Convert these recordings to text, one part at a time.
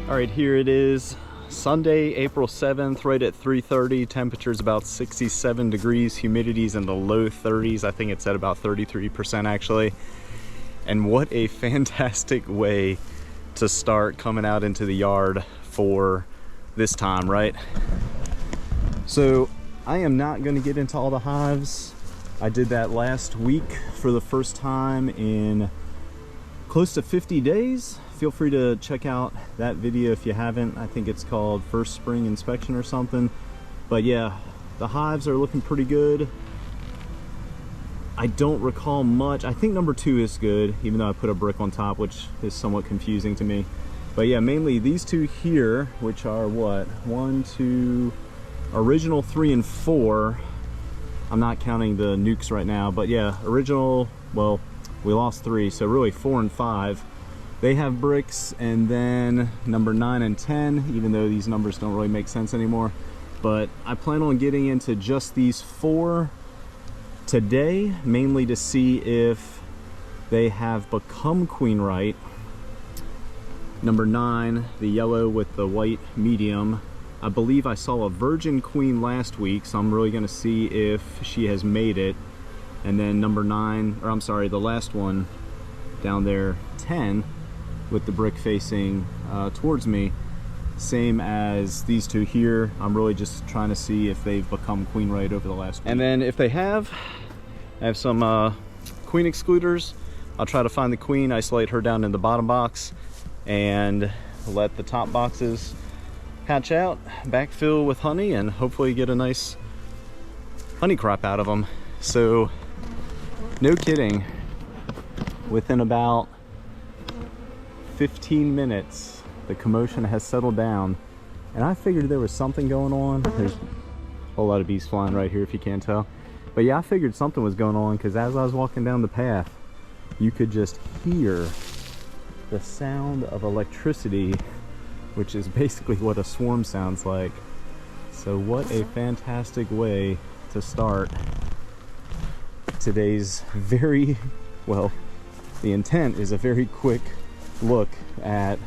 All right, here it is, Sunday, April 7th, right at 3:30. Temperature's about 67 degrees, humidity's in the low 30s. I think it's at about 33% actually. And what a fantastic way to start coming out into the yard for this time, right? So I am not going to get into all the hives. I did that last week for the first time in close to 50 days. Feel free to check out that video if you haven't. I think it's called First Spring Inspection or something. But yeah, the hives are looking pretty good. I don't recall much. I think number 2 is good, even though I put a brick on top, which is somewhat confusing to me. But yeah, mainly these 2 here, which are what? 1, 2, original 3 and 4. I'm not counting the nukes right now, but yeah, original, well, we lost 3, so really 4 and 5. They have bricks, and then number 9 and 10, even though these numbers don't really make sense anymore. But I plan on getting into just these 4 today, mainly to see if they have become queen right. Number 9, the yellow with the white medium. I believe I saw a virgin queen last week, so I'm really gonna see if she has made it. And then number 9, or I'm sorry, the last one down there, 10, with the brick facing towards me, same as these 2 here. I'm really just trying to see if they've become queen right over the last week. And then if they have, I have some queen excluders. I'll try to find the queen, isolate her down in the bottom box, and let the top boxes hatch out, backfill with honey, and hopefully get a nice honey crop out of them. So no kidding, within about 15 minutes the commotion has settled down, and I figured there was something going on. There's a whole lot of bees flying right here if you can't tell, but yeah, I figured something was going on because as I was walking down the path you could just hear the sound of electricity, which is basically what a swarm sounds like. So what a fantastic way to start today's very, well, the intent is a very quick look at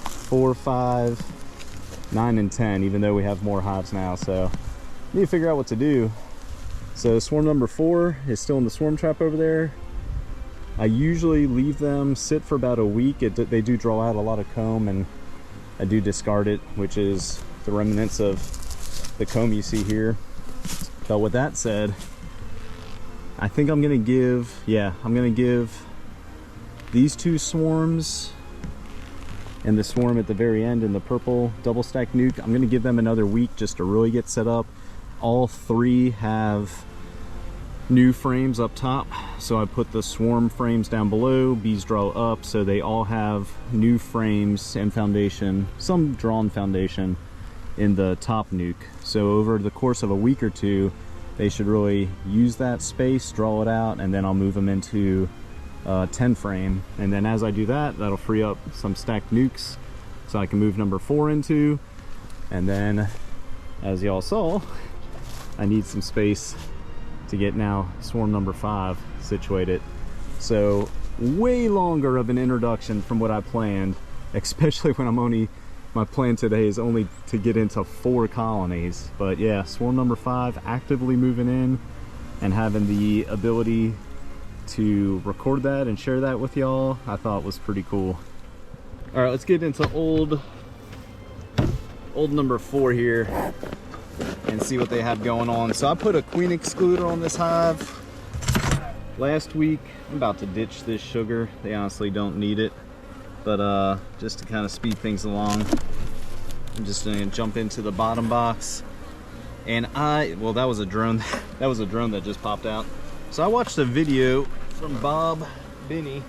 4, 5, 9, and 10, even though we have more hives now. So need to figure out what to do. So swarm number 4 is still in the swarm trap over there. I usually leave them sit for about a week. They do draw out a lot of comb, and I do discard it, which is the remnants of the comb you see here. But with that said, I think I'm gonna give, I'm gonna give these 2 swarms and the swarm at the very end in the purple double stack nuke, I'm gonna give them another week just to really get set up. All 3 have new frames up top, so I put the swarm frames down below, bees draw up, so they all have new frames and foundation, some drawn foundation in the top nuke. So over the course of a week or 2, they should really use that space, draw it out, and then I'll move them into 10 frame. And then as I do that, that'll free up some stacked nukes so I can move number 4 into. And then, as y'all saw, I need some space to get now swarm number 5 situated. So way longer of an introduction from what I planned, especially when my plan today is only to get into 4 colonies. But yeah, swarm number 5 actively moving in and having the ability to record that and share that with y'all, I thought was pretty cool. All right, let's get into old number 4 here and see what they have going on. So I put a queen excluder on this hive last week. I'm about to ditch this sugar. They honestly don't need it, but just to kind of speed things along, I'm just gonna jump into the bottom box. And well, that was a drone. That was a drone that just popped out. So I watched a video from Bob Binney,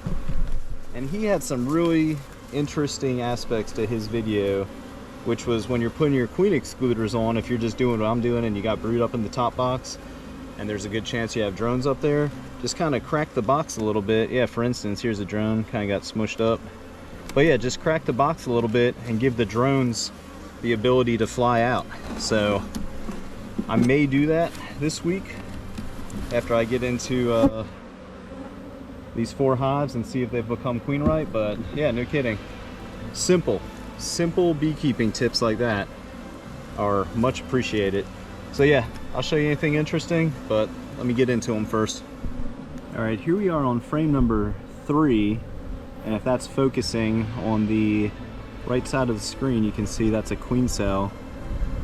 and he had some really interesting aspects to his video, which was when you're putting your queen excluders on, if you're just doing what I'm doing and you got brood up in the top box and there's a good chance you have drones up there, just kind of crack the box a little bit. Yeah, for instance, here's a drone, kind of got smushed up. But yeah, just crack the box a little bit and give the drones the ability to fly out. So I may do that this week after I get into these 4 hives and see if they've become queen right. But yeah, no kidding. Simple. simple beekeeping tips like that are much appreciated. So yeah, I'll show you anything interesting, but let me get into them first. All right, here we are on frame number 3, and if that's focusing on the right side of the screen, you can see that's a queen cell.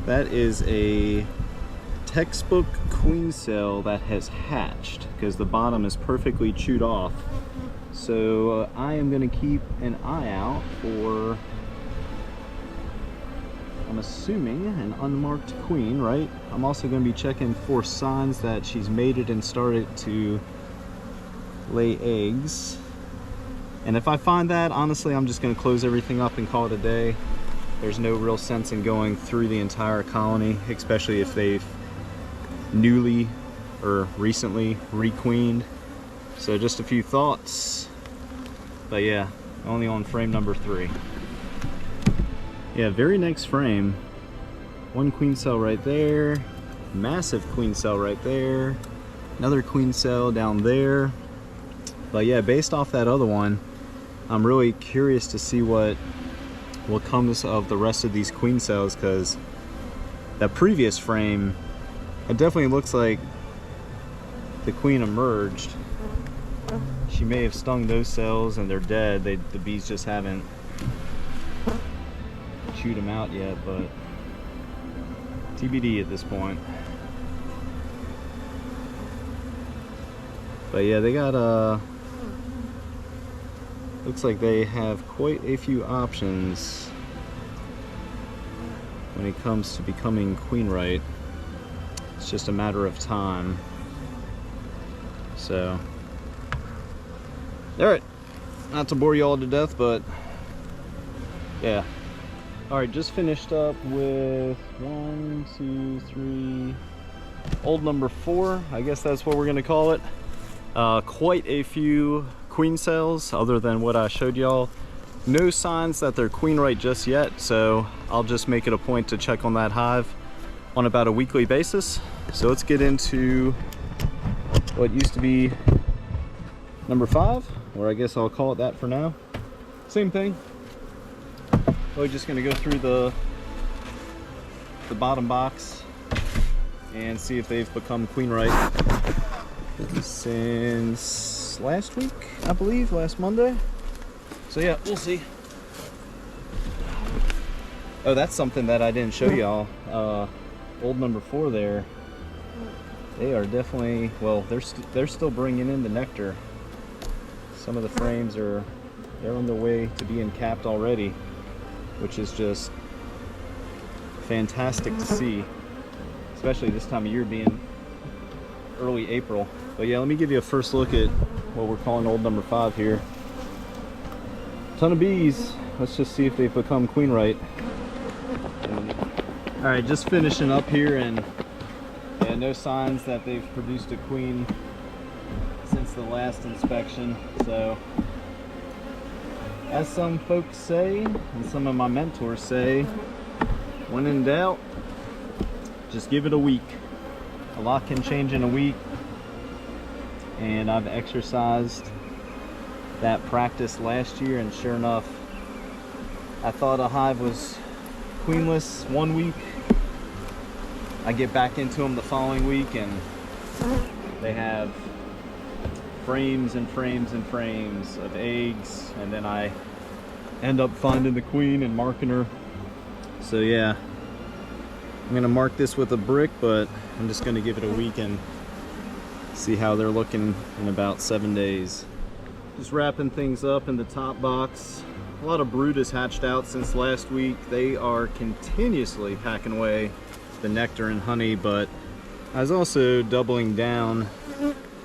That is a textbook queen cell that has hatched because the bottom is perfectly chewed off. So I am going to keep an eye out for, I'm assuming, an unmarked queen, right? I'm also going to be checking for signs that she's mated and started to lay eggs. And if I find that, honestly, I'm just going to close everything up and call it a day. There's no real sense in going through the entire colony, especially if they've newly or recently requeened. So just a few thoughts. But yeah, only on frame number 3. Yeah, very next frame. One queen cell right there. Massive queen cell right there. Another queen cell down there. But yeah, based off that other one, I'm really curious to see what comes of the rest of these queen cells, because that previous frame, it definitely looks like the queen emerged. She may have stung those cells and they're dead. The bees just haven't chewed them out yet, but TBD at this point. But yeah, they got looks like they have quite a few options when it comes to becoming queen right. It's just a matter of time. So, all right, not to bore you all to death, but yeah. All right, just finished up with 1, 2, 3, old number 4. I guess that's what we're gonna call it. Quite a few queen cells, other than what I showed y'all. No signs that they're queen right just yet, so I'll just make it a point to check on that hive on about a weekly basis. So let's get into what used to be number 5, or I guess I'll call it that for now. Same thing. We're just gonna go through the bottom box and see if they've become queen right since last week, I believe, last Monday. So yeah, we'll see. Oh, that's something that I didn't show y'all. Old number 4 there. They are definitely, well, they're still bringing in the nectar. Some of the frames they're on their way to being capped already, which is just fantastic to see, especially this time of year being early April. But yeah, let me give you a first look at what we're calling old number 5 here. Ton of bees. Let's just see if they've become queen right. All right, just finishing up here, and yeah, no signs that they've produced a queen since the last inspection. So, as some folks say, and some of my mentors say, when in doubt, just give it a week. A lot can change in a week, and I've exercised that practice last year, and sure enough, I thought a hive was queenless one week. I get back into them the following week, and they have frames and frames and frames of eggs, and then I end up finding the queen and marking her. So yeah, I'm gonna mark this with a brick, but I'm just gonna give it a week and see how they're looking in about 7 days. Just wrapping things up in the top box. A lot of brood has hatched out since last week. They are continuously packing away the nectar and honey, but I was also doubling down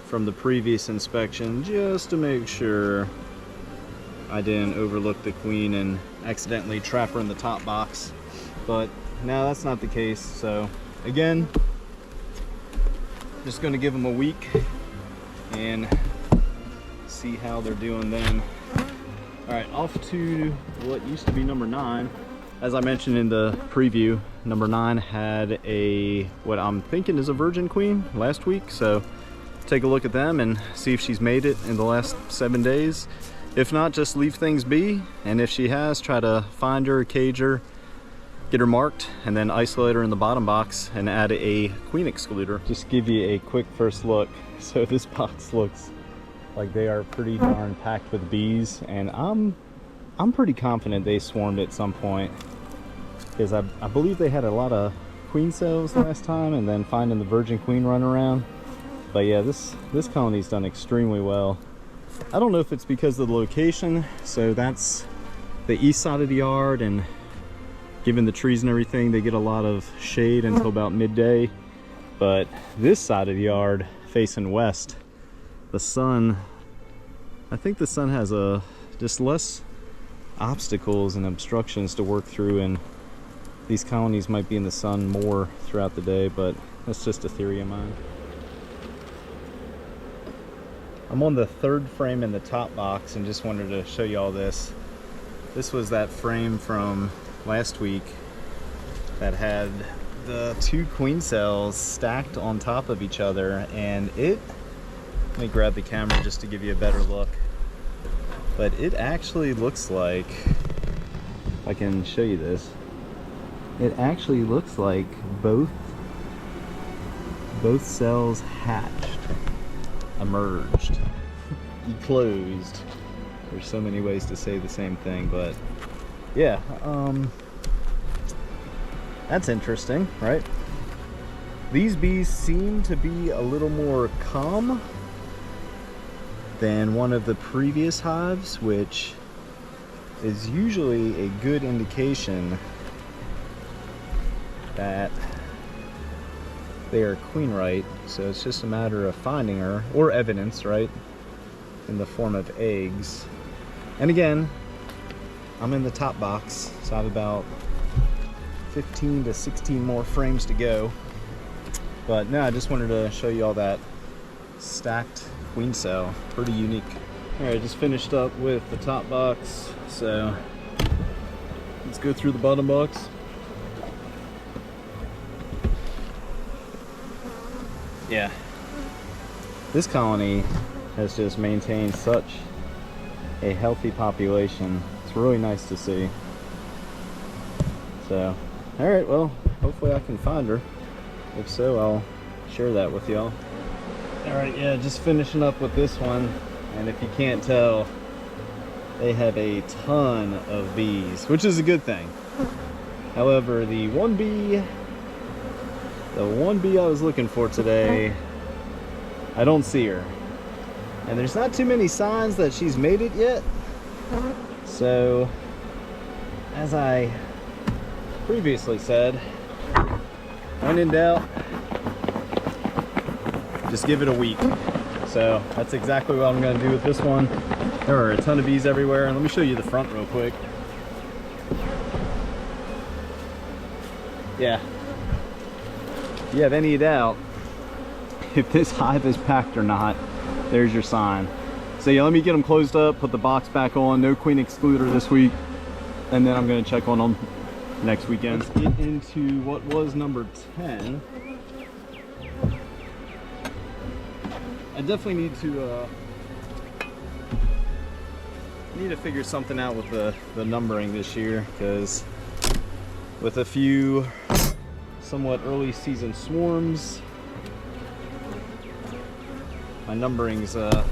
from the previous inspection just to make sure I didn't overlook the queen and accidentally trap her in the top box. But no, that's not the case. So again, just going to give them a week and see how they're doing then. All right, off to what used to be number 9. As I mentioned in the preview, number 9 had what I'm thinking is a virgin queen last week. So take a look at them and see if she's made it in the last 7 days. If not, just leave things be, and if she has, try to find her, cage her, get her marked, and then isolate her in the bottom box and add a queen excluder. Just give you a quick first look. So this box looks like they are pretty darn packed with bees, and I'm pretty confident they swarmed at some point, because I believe they had a lot of queen cells last time, and then finding the virgin queen run around. But yeah, this colony's done extremely well. I don't know if it's because of the location, so that's the east side of the yard, and given the trees and everything, they get a lot of shade until about midday. But this side of the yard, facing west, the sun, I think the sun has just less obstacles and obstructions to work through, and these colonies might be in the sun more throughout the day, but that's just a theory of mine. I'm on the third frame in the top box and just wanted to show you all this. This was that frame from last week that had the 2 queen cells stacked on top of each other, and let me grab the camera just to give you a better look. But it actually looks like, if I can show you this, it actually looks like both cells hatched, emerged, eclosed. There's so many ways to say the same thing, but yeah, that's interesting, right? These bees seem to be a little more calm than one of the previous hives, which is usually a good indication that they are queen right. So it's just a matter of finding her, or evidence, right, in the form of eggs. And again, I'm in the top box, so I have about 15 to 16 more frames to go. But no, I just wanted to show you all that stacked queen cell. Pretty unique. All right, just finished up with the top box, so let's go through the bottom box. Yeah, this colony has just maintained such a healthy population. It's really nice to see. So, all right, well, hopefully I can find her. If so, I'll share that with y'all. All right, yeah, just finishing up with this one, and if you can't tell, they have a ton of bees, which is a good thing. However, the one bee I was looking for today, I don't see her. And there's not too many signs that she's made it yet. So, as I previously said, when in doubt, just give it a week. So that's exactly what I'm going to do with this one. There are a ton of bees everywhere, and let me show you the front real quick. Yeah, if you have any doubt if this hive is packed or not, there's your sign. So yeah, let me get them closed up, put the box back on, no queen excluder this week, and then I'm going to check on them next weekend. Let's get into what was number 10. I definitely need to figure something out with the numbering this year, because with a few somewhat early season swarms, my numbering's a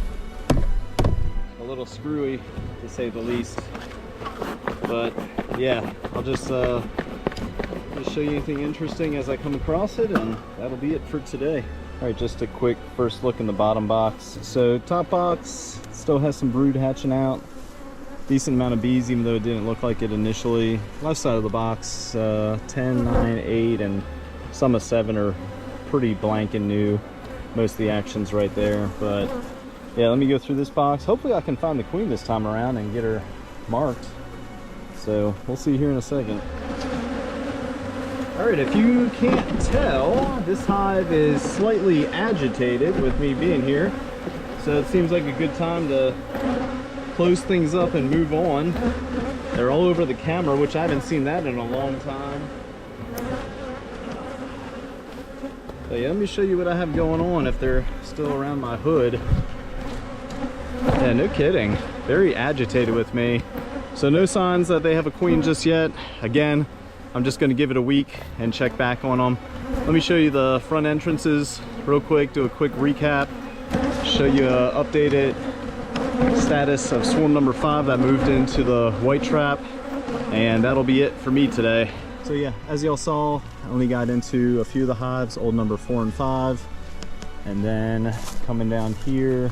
little screwy, to say the least. But yeah, I'll just show you anything interesting as I come across it, and that'll be it for today. All right, just a quick first look in the bottom box. So top box still has some brood hatching out. Decent amount of bees, even though it didn't look like it initially. Left side of the box, 10, 9, 8, and some of 7 are pretty blank and new. Most of the action's right there. But yeah, let me go through this box. Hopefully I can find the queen this time around and get her marked. So we'll see here in a second. All right, if you can't tell, this hive is slightly agitated with me being here. So it seems like a good time to close things up and move on. They're all over the camera, which I haven't seen that in a long time. So yeah, let me show you what I have going on if they're still around my hood. Yeah, no kidding. very agitated with me. So no signs that they have a queen just yet. Again, I'm just gonna give it a week and check back on them. Let me show you the front entrances real quick, do a quick recap, show you an updated status of swarm number 5 that moved into the white trap, and that'll be it for me today. So yeah, as y'all saw, I only got into a few of the hives, old number 4 and 5, and then coming down here,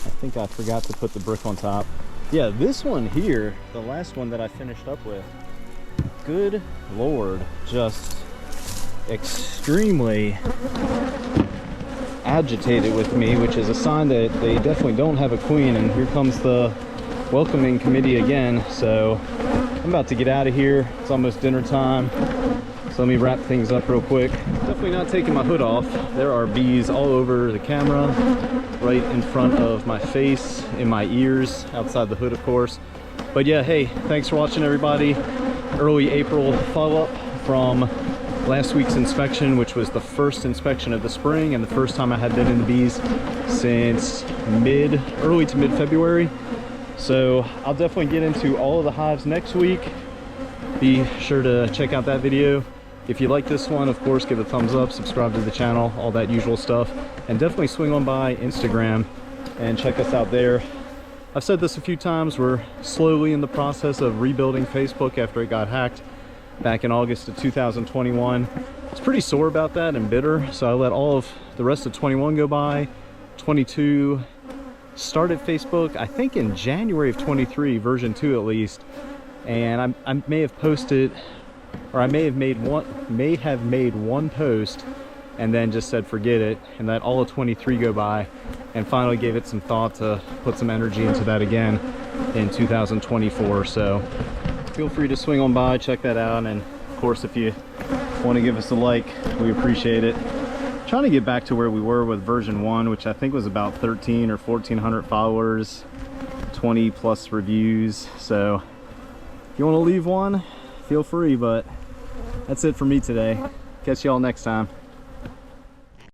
I think I forgot to put the brick on top. Yeah, this one here, the last one that I finished up with, good Lord, just extremely agitated with me, which is a sign that they definitely don't have a queen. And here comes the welcoming committee again. So I'm about to get out of here. It's almost dinner time, so let me wrap things up real quick. Definitely not taking my hood off. There are bees all over the camera, right in front of my face, in my ears, outside the hood of course. But yeah, hey, thanks for watching everybody. Early April follow-up from last week's inspection, which was the first inspection of the spring and the first time I had been in the bees since early to mid-February. So I'll definitely get into all of the hives next week. Be sure to check out that video. If you like this one, of course, give it a thumbs up, subscribe to the channel, all that usual stuff, and definitely swing on by Instagram and check us out there. I've said this a few times, we're slowly in the process of rebuilding Facebook after it got hacked back in August of 2021. I was pretty sore about that and bitter, so I let all of the rest of 21 go by. 22 started Facebook, I think in January of 23, version 2 at least, and I may have posted, or I may have made one post and then just said forget it, and let all of 23 go by, and finally gave it some thought to put some energy into that again in 2024. So feel free to swing on by, check that out, and of course if you want to give us a like, we appreciate it. Trying to get back to where we were with version 1, which I think was about 13 or 1400 followers, 20 plus reviews. So if you want to leave one, feel free, but that's it for me today. Catch y'all next time.